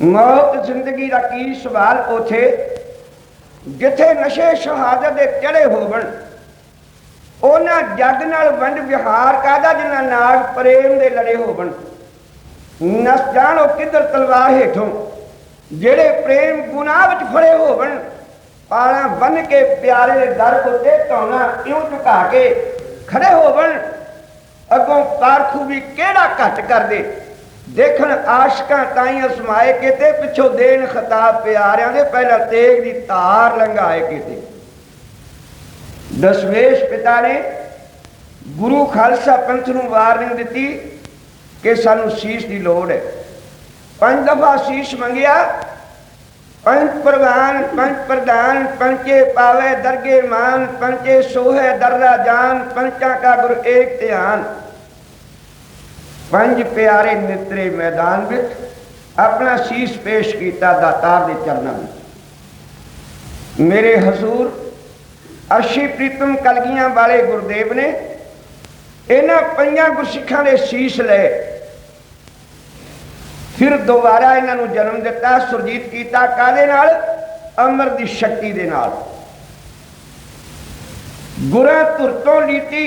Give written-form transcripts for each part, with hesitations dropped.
मौत जिंदगी का की सवाल उथे जिथे नशे शहादत के चढ़े होवन उन्हां जग नाल वंड विहार कादा जिन्हां नाग प्रेम दे लड़े होवन। नस जानो किधर तलवार हेठों जेड़े प्रेम गुनाह विच फड़े होवन पाला बन के प्यारे दे दर उत्ते धौना इउं झुका के खड़े होवन। अगों पारखू भी केड़ा घट कर दे देखन आशकां ताई असमाए किते पिछों देन खिताब प्यारियां दे पहला तेग दी धार लंघाए किते। दशमेश पिता ने गुरु खालसा पंथ नूं वार्निंग दिती कि सानू शीश की लोड़ है। 5 दफा शीश मंगिया। पंच प्रधान पंच प्रधान पंचे पावे दरगे मान पंचे सोहे दर्रा जान पंचा का गुरु एक ध्यान। 5 प्यारे नितरे मैदान में अपना शीश पेश किया दातार के चरणों में। मेरे हजूर अर्शी प्रीतम कलगियां वाले गुरुदेव ने इन्हां 5 गुरसिखां दे शीश ले फिर दोबारा इन्हों जन्म दिता सुरजीत किया कादे नाल अमर की शक्ति दे नाल। गुरां धुरतों लीती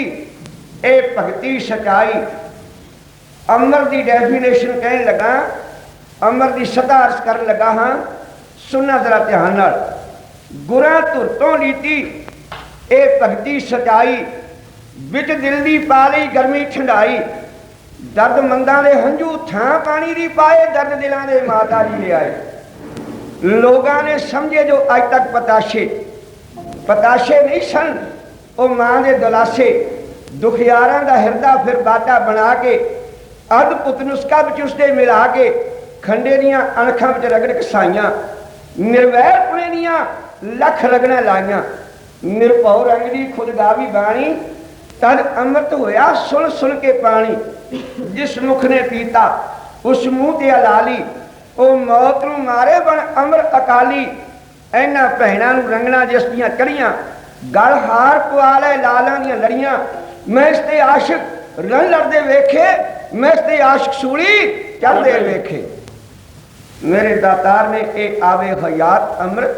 ए भगती सचाई। अमर की डेफिनेशन कहन लगा अमर की सतह अर्ज कर लगा हाँ सुनना जरा ध्यान नाल। गुरां धुरतों लीती ए भगती सचाई बिच दिल दी पा लई गर्मी ठंडाई। दर्द मंदा दे हंझू थां पानी दी पाए दर्द दिलां दे माता जी ले आए। लोगां ने समझे जो अज तक पताशे नहीं सन वो मां दे दलासे दुखियारां दा हिरदा फिर बाटा बना के अद्भुत नुस्खा विच उसदे मिला के खंडे दियां अणखां विच रगड़ घसाइयां निर्वैर पुणे दियां लख रगड़ां लाइयां। निरभौ रंग दी खुदगावी बाणी तद अमृत होया सुन सुन के पानी। जिस मुख ने पीता उस मुंह ते अलाली ओ मौत नूं मारे बन अमर अकाली। इन्हां भैणां नूं रंगना जिस दियां चढ़ियां गल हार पवा लै लालां दियां लड़ियां। मैं इसते आशिक रन लड़दे वेखे मैं इसते आशिक सूली चढ़दे वेखे। मेरे दातार ने एक आवे हयात अमृत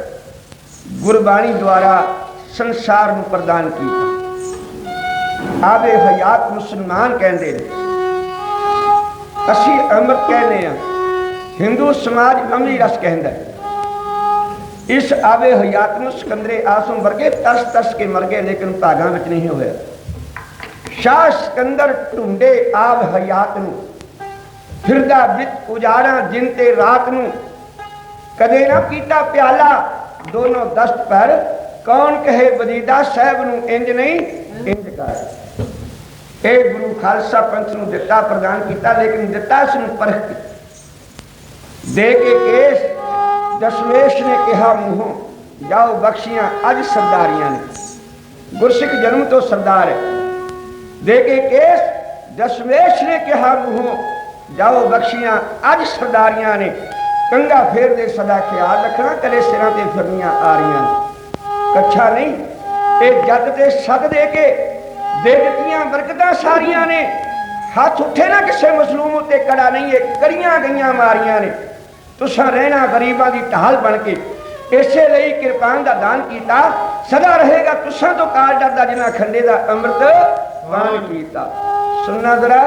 गुरबाणी द्वारा संसार में प्रदान किया। आवे हयात मुसलमान कहते हैं असी अमृत कहने हिंदू समाज अमली रस कहता है। इस आवे हयात में सिकंदरे आसम वर्गे तस तस के मर गए लेकिन भागां विच नहीं होया। शाह सिकंदर ढूंढे आव हयात नूं फिरदा विच उजाड़ा दिन ते रात नूं कदे ना पीता प्याला दोनों दस्त पर कौन कहे बदीदा साहब नूं इंज नहीं इंज कर। ए गुरु खालसा पंथ नूं दिता प्रदान किया लेकिन दिता इसनूं परख दे के केस। दशमेश ने कहा मूहों जाओ बख्शियां अज सरदारियां ने गुरसिख जन्म तो सरदार है। दे के केस दशमेश ने कहा मूहों जाओ बख्शियां अज सरदारियां ने। कंगा फेर दे सदा ख्याल रखना कदे सिरां ते फिरनियां आ रही ने। कच्छा नहीं ये जग ते सद दे के दे दित्तियां बरकतां सारियां ने। हाथ उठे ना किसे मसलूम उत्ते कड़ा नहीं है करियां गईयां मारियां ने। तुसां रहना गरीबां दी ढाल बन के इसे लई किरपान दा दान कीता सदा रहेगा तुसां तो काल डरदा जिन्हां खंडे दा अमृत पान कीता। सुनना जरा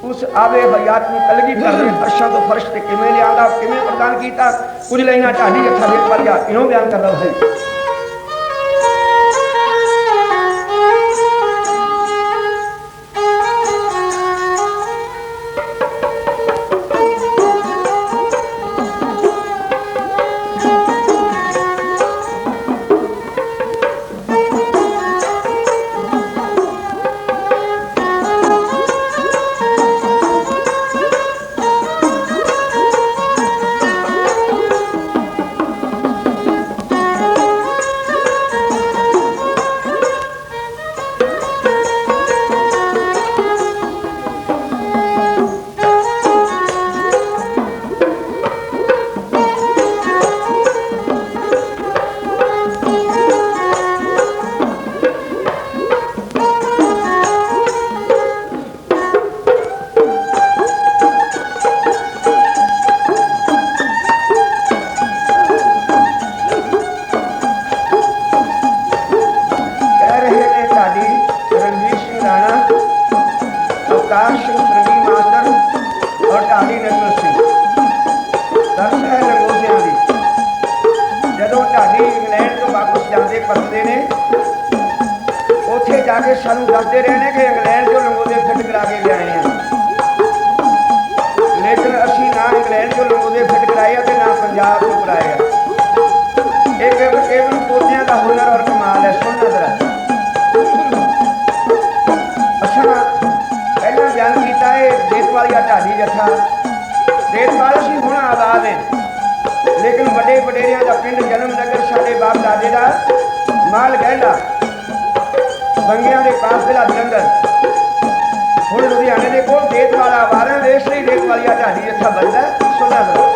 उस आवे हयात में कलगी कर अर्शां तो फर्श ते किवें लिआंदा किवें प्रदान कीता। कुछ लाइनां ढाडी अखा देख पारिया इहों बयान कर रहा है। मास्टर और ढाडी नजर सिंह दर्श है लंगोटियां की। जदों ढाडी इंग्लैंड तो वापस जाते परतते ने उत्थे जाके सानू दसते रहे ने कि इंग्लैंड तो लंगोटे फिट करा के लियाए हैं, लेकिन असी ना इंग्लैंड तो लंगोटे फिट कराए तो ना पंजाब तो कराए। एक केवल पोतियां का हुनर और कमाल है। सुनना जरा, अच्छा पहला बयान किया है देशवालिया ढाडी जत्था। देशवाल असी हुण आबाद हैं, लेकिन बड़े वडेरिया का पिंड जन्म नगर साडे बाप दादे का माल गहला बंगिया के पास जिला जलंधर। हुण लुधियाने के कोल देशवाला आबाद है, इस लिए देशवालिया ढाडी जत्था बनता। सुनना जरा,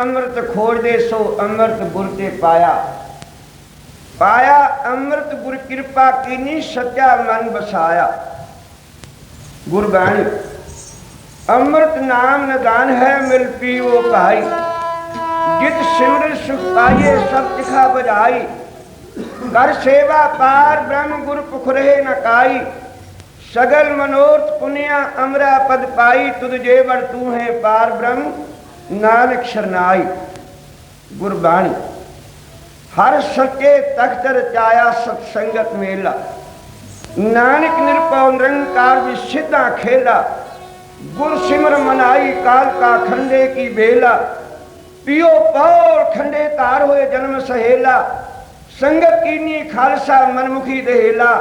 अमृत खोजदे सो अमृत गुर ते पाया। पाया अमृत गुर कृपा कीनी सच्चा मन बसाया। गुरबाणी अमृत नाम निदान है मिल पीओ भाई। जित सिमर सुख पाइए सब तिखा बजाई। कर सेवा पार ब्रह्म गुर पुखरे न काई। सगल मनोरथ पुनिया अमरा पद पाई। तुद जेवर तू है पार ब्रह्म नानक शरनाई। गुरबाणी हर सके तख्त रचाया सत्संगत मेला। नानक निरपौ निरंकार भी सिद्धा खेला। गुर सिमर मनाई काल का खंडे की बेला। पियो पौर खंडे तार हुए जन्म सहेला। संगत कीनी खालसा मनमुखी दहेला।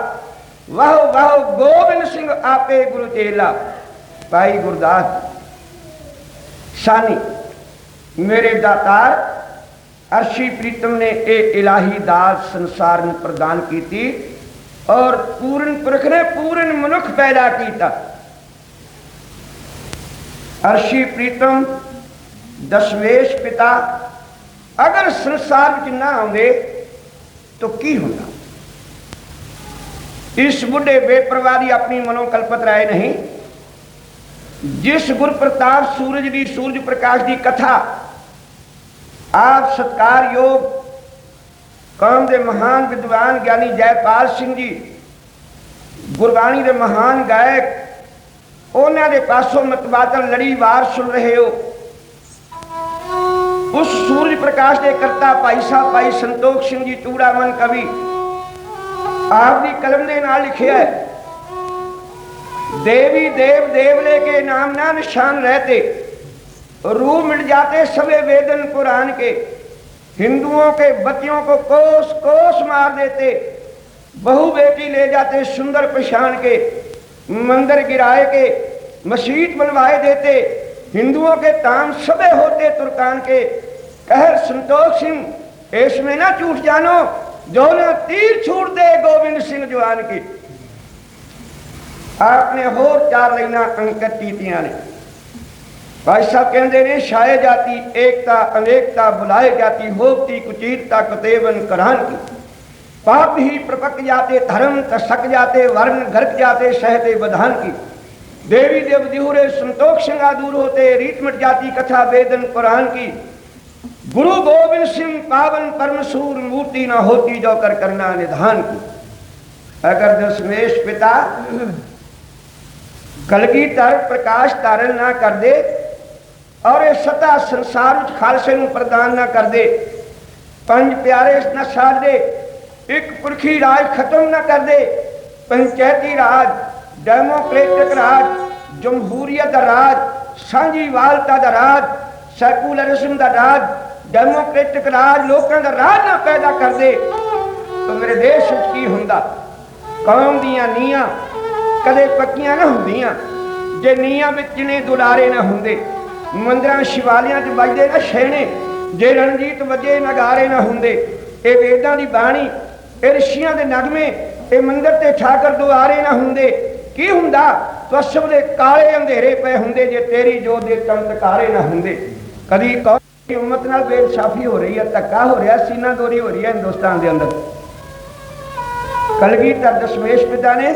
वाह वाह गोबिंद सिंह आपे गुरु चेला। भाई गुरदास सानी मेरे दातार अर्शी प्रीतम ने ए इलाही दात संसार में प्रदान की थी और पूर्ण पुरख ने पूर्ण मनुख पैदा किया। अर्शी प्रीतम दशमेश पिता अगर संसार में ना आते तो की होता। इस बुढ़े बेपरवाही अपनी मनोकल्पत राय नहीं। जिस गुर प्रताप सूरज दी सूरज प्रकाश की कथा आप सत्कार योग कौम के महान विद्वान ज्ञानी जयपाल सिंह जी गुरबाणी के महान गायक उन्होंने पासों मतबादल लड़ी वार सुन रहे हो। उस सूरज प्रकाश के करता भाई साहब भाई संतोख सिंह जी चूड़ामन कवि आपकी कलम के नाल लिखिया है। देवी देव देवले के नाम ना निशान रहते। रूह मिट जाते सवे वेदन पुराण के। हिंदुओं के बतियों को कोस कोस मार देते। बहु बेटी ले जाते सुंदर पहचान के। मंदिर गिराए के मस्जिद बनवाए देते। हिंदुओं के ताम सबे होते तुर्कान के। कहर संतोष सिंह इसमें ना झूठ जानो जो ना तीर छूट दे गोविंद सिंह जवान की। आपने होर चार लाइना अंकित कीतियां ने। भाई साहब कहते ने छाए जाती एकता अनेकता बुलाए जाती होती कुचीरता कुतेवन करान की। पाप ही प्रपक जाते धर्म तक जाते वर्ण गर्क जाते सहते बधान की। देवी देव दिहुरे संतोष सिंह दूर होते रीत मिट जाती कथा वेदन कुरान की। गुरु गोविंद सिंह पावन परमसूर मूर्ति न होती जो कर करना निधान की। अगर दशमेश पिता कलगीधर प्रकाश धारण ना कर दे और ये सता संसार खालसे नूं प्रदान ना कर दे। पंज प्यारे न छाड़ दे। एक पुरखी राज खत्म ना कर दे। पंचायती राज डेमोक्रेटिक राज जमहूरीयत राज सांझीवालता दा राज सैकुलरिज्म दा राज डेमोक्रेटिक राज लोगों का राज ना पैदा कर दे तो मेरे देश की हुंदा। कौम दियां नीयां कदे पक्कियां ना हुंदियां जे नीयां विच जिने दुलारे ना हुंदे। मंदिरां शिवालियां च बजदे ना छेने जे रणजीत वजे नगारे ना हुंदे। ये वेदां दी बाणी ये ऋषियां दे नगमे ये मंदिर ते ठाकर दुआरे ना हुंदे की हुंदा। तो अशब दे काले अंधेरे पे हुंदे जे तेरी जोत दे चमत्कारे ना हुंदे। कदी कौम की उम्मत नाल बेइंसाफी हो रही है धक्का हो रहा सीना दोरी हो रही है हिंदुस्तान के अंदर। कलगीधर दशमेश पिता ने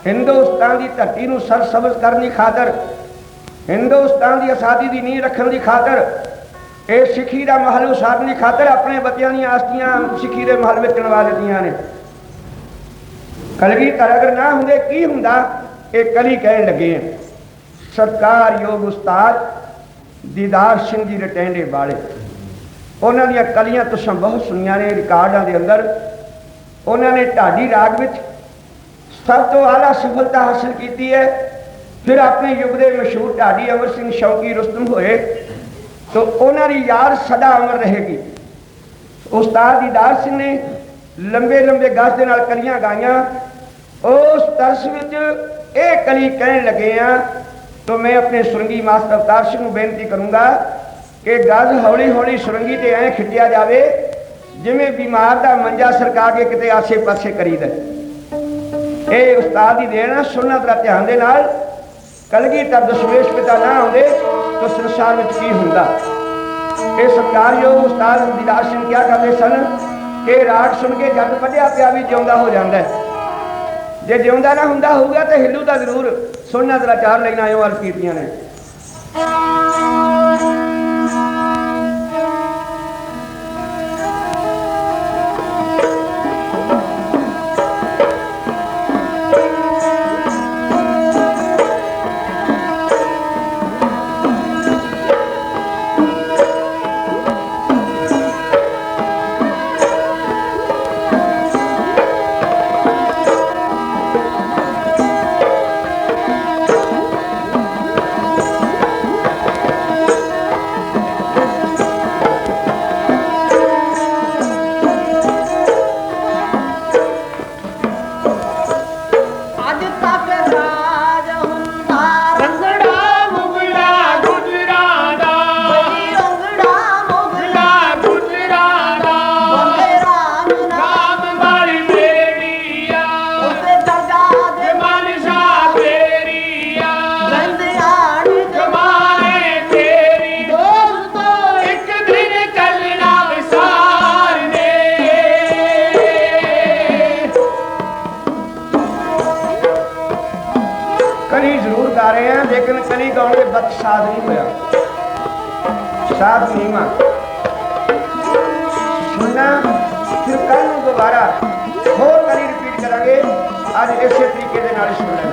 हिंदुस्तान की धरती नूं सरसब्ज करने खातर हिंदुस्तान की आज़ादी की नींह रखने की खातर ये सिखी का महल उसारने की खातर अपने बच्चों दी आस्तियां सिखी के महल में चढ़वा दित्तियां ने। कलगीधर अगर ना होंदे की हुंदा ये कली कहन लगे हैं। सत्कार योग उस्ताद दीदार सिंह जी रटेंडे वाले उन्होंने कलियां तुसां बहुत सुनिया ने रिकॉर्डों के अंदर। उन्होंने ढाडी राग में सब तो आला सफलता हासिल की है। फिर अपने युग के मशहूर ढाडी अमर सिंह शौकी रुस्तम होए तो उन्होंने याद सदा अमर रहेगी। उस्ताद दीदार सिंह ने लंबे लंबे गज के नाल कलियां गाइया। उस तरस विच ये कली कहन लगे हैं तो मैं अपने सुरंगी मास्टर अवतार सिंह को बेनती करूँगा कि गज हौली हौली सुरंगी ते ऐ खिटिया जाए जिमें बीमार का मंजा सरका के किते आसे पासे करीदा। ये उस्ताद की देन सुनना तेरा ध्यान दे नाल। कलगीधर दशमेश पिता ना होंदे तो संसार में की हुंदा। ਇਹ ਸਤਿਕਾਰਯੋਗ ਉਸਤਾਦ ਦਿਲਾਰ ਸਿੰਘ ਕਿਹਾ ਕਰਦੇ ਸਨ ਕਿ ਰਾਗ ਸੁਣ ਕੇ ਜੱਟ ਵੱਢਿਆ ਪਿਆ ਵੀ ਜਿਉਂਦਾ ਹੋ ਜਾਂਦਾ ਹੈ। ਜੇ ਜਿਉਂਦਾ ਨਾ ਹੁੰਦਾ ਹੋਊਗਾ ਤੇ ਹਿੱਲੂ ਤਾਂ ਜ਼ਰੂਰ। ਸੁਣਨਾ ਜ਼ਰਾ ਚਾਰ ਲੈਣਾ ਆਇਓ ਅਰਜ਼ ਕੀਤੀਆਂ ਨੇ। साध नहीं होया, साध नहीं मां सुनना। फिर कल दोबारा होर करी रिपीट करेंगे। अज इस तरीके के नाल सुनना।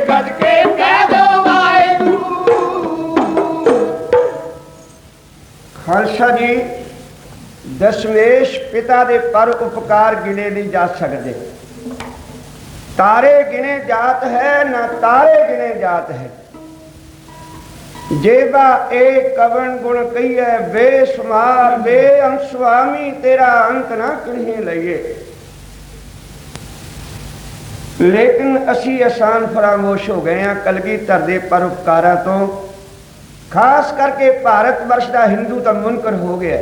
ਗੱਜ ਕੇ ਕਹਿ ਦੋ ਵਾਹਿਗੁਰੂ। ਖਾਲਸਾ ਜੀ, ਦਸ਼ਮੇਸ਼ ਪਿਤਾ ਦੇ ਪਰ ਉਪਕਾਰ ਗਿਣੇ ਨਹੀਂ ਜਾ ਸਕਦੇ। ਤਾਰੇ ਗਿਣੇ ਜਾਤ ਹੈ ਨਾ ਤਾਰੇ ਗਿਣੇ ਜਾਤ ਹੈ। जेबा ए कवन गुण कहिए बेशुमार बेअंत स्वामी तेरा अंत ना कहीं लइए। लेकिन असी आसान फरामोश हो गए हैं कलगीधर दे परोपकारां तो, खास करके भारत वर्ष का हिंदू तो मुनकर हो गया।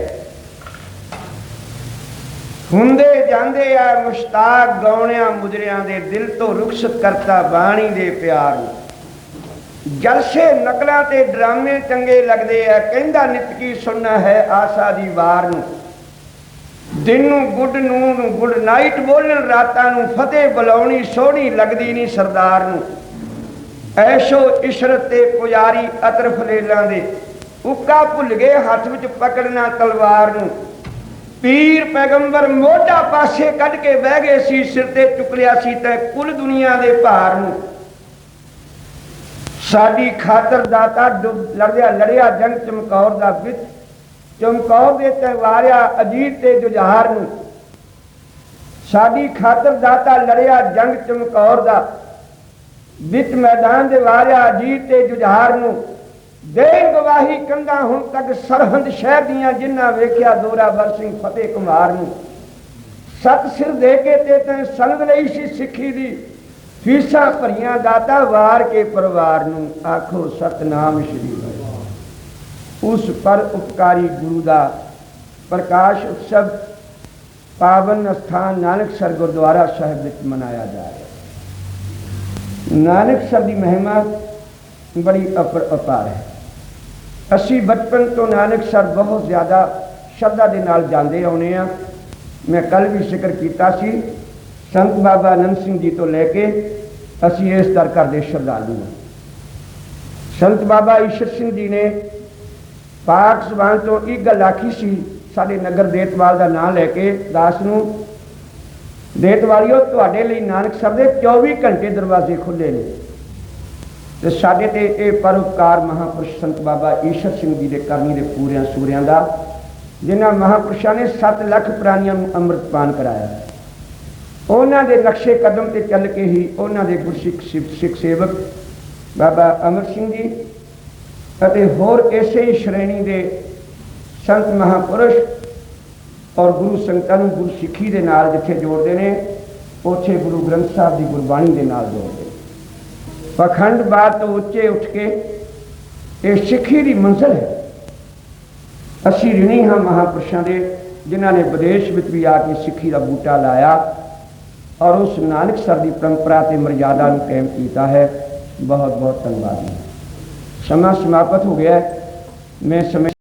हुंदे जांदे आ मुश्ताक गौणियां मुजरियां दे दिल तो रुखसत करता बाणी दे प्यार नूं। जलसे नकलों ते ड्रामे चंगे लगते हैं, कहंदा नित की सुनना है आशा दी वार नूं। दिन नूं गुड नून गुड नाइट बोलन रातां नूं फतेह बुलाउणी सोहणी लगदी नहीं सरदार नूं। ऐशो इशरत ते पुजारी अतर फलेलां दे उक्का भुल गए हथ विच पकड़ना तलवार नूं। पीर पैगंबर मोढा पासे कढ के बह गए सी, सिर ते चुक लिया सी तैं कुल दुनिया दे भार नूं। साडी खातर दाता लड़िया जंग चमकौर दा विच, चमकौर दे ते वारिया अजीत ते जुझार नूं। साडी खातर दाता लड़िया जंग चमकौर दा विच मैदान दे वारिया अजीत ते जुझार नूं। देन गवाही कंधा हुण तक सरहंद शहर दियां जिन्ना वेखिया जोरावर सिंह फतेह कुमार नूं। सत सिर दे के ते तैं संग लई सी सिੱਖੀ दी फीसा भरिया दाता वार के परिवार नूं। आखो सतनाम श्री वाहिगुरू। उस पर उपकारी गुरु का प्रकाश उत्सव पावन स्थान नानकसर गुरुद्वारा साहिब विच मनाया जा रहा। नानकसर की महिमा बड़ी अपार है। असी बचपन तो नानकसर बहुत ज़्यादा श्रद्धा के नाल जाते आने। मैं कल भी जिक्र किया सी, संत बाबा आनंद सिंह जी तो लैके असी इस दर घर के श्रद्धालु हैं। संत बाबा ईश्वर सिंह जी ने पाक जबान तो एक गल आखी सी, साडे नगर देतवाल का नाम लैके दास नूं, देतवालियो तुहाडे लई नानकसर दे 24 घंटे दरवाजे खुले ने। ते साडे ते यह परोपकार महापुरुष संत बाबा ईश्वर सिंह जी के करनी के पूरियां सूरियां का, जिन्हां महापुरुषों ने 7 लाख प्राणियों को अमृतपान कराया। उन्हां दे नक्शे कदम ते चल के ही उन्हां दे गुरसिख सिख सेवक बाबा अमर सिंह जी अते होर इसे ही श्रेणी के संत महापुरुष और गुरु संगतां नूं गुरु सिੱਖੀ दे नाल जिथे जोड़ते हैं, उत्थे गुरु ग्रंथ साहब की गुरबाणी के नाल जोड़ते हैं। पखंड बात तो उच्चे उठ के ये सिੱਖੀ की मंजिल है। असी ऋणी हाँ महापुरुषों के, जिन्हों ने विदेश में भी आके सिੱਖੀ का बूटा लाया और उस नानकसर की परंपरा से मर्यादा को कायम किया है। बहुत बहुत धन्यवाद। समा समाप्त हो गया। मैं समय